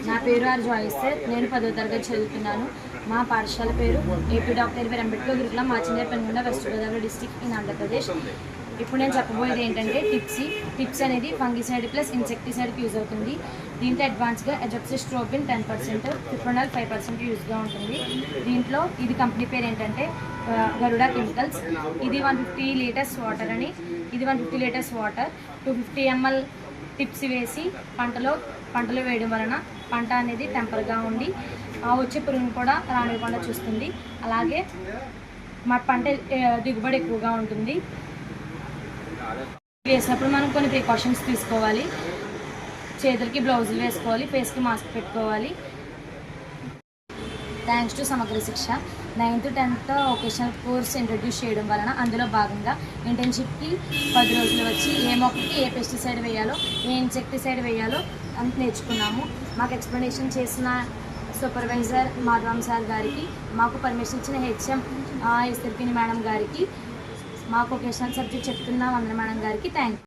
నా పేరు are Joyce sir. నేను 10వ తరగతి చదువుతున్నాను. మా పాఠశాల పేరు ఏపీ డాక్టర్ బిఆర్ అంబేద్కర్ గురుకులం మాచినేర్ Penugonda west Godavari district in Andhra Pradesh. ఇప్పుడు నేను చెప్పబోయేది ఏంటంటే టిప్స్ అనేది ఫంగిసైడ్ ప్లస్ ఇన్సెక్టిసైడ్కి యూజ్ అవుతుంది. దీంట్లో అడ్వాన్స్గా అజాక్సిస్ట్రోబిన్ 10%, ఫిప్రోనల్ 5% యూజ్గా ఉంటుంది. దీంట్లో ఇది కంపెనీ పేరు ఏంటంటే గరుడా కెమికల్స్. ఇది 150 లీటర్స్ వాటర్ అని, ఇది 150 లీటర్స్ వాటర్ 250 ml టిప్స్ వేసి పంటలో వేయడం వలన పంట అనేది టెంపర్గా ఉండి వచ్చే పురుగును కూడా రానివ్వకుండా చూస్తుంది. అలాగే మా పంట దిగుబడి ఎక్కువగా ఉంటుంది. వేసినప్పుడు మనం కొన్ని ప్రికాషన్స్ తీసుకోవాలి. చేతులకి గ్లౌజులు వేసుకోవాలి, ఫేస్కి మాస్క్ పెట్టుకోవాలి. థ్యాంక్స్ టు సమగ్ర శిక్ష 9th 10th vocational course introduce చేయడం వలన అందులో భాగంగా ఇంటర్న్షిప్కి 10 రోజులు వచ్చి ఏ మొక్కకి ఏ పెస్టిసైడ్ వేయాలో, ఏ ఇన్సెక్టిసైడ్ వేయాలో అంత నేర్చుకున్నాము. మాకు ఎక్స్ప్లెనేషన్ చేసిన సూపర్వైజర్ మాధవం సార్ గారికి, మాకు పర్మిషన్ ఇచ్చిన హెచ్ఎం ఎస్తిర్కిని మేడం గారికి, మాకు వొకేషనల్ సబ్జెక్ట్ చెప్తున్న వందన మేడం గారికి థ్యాంక్ యూ.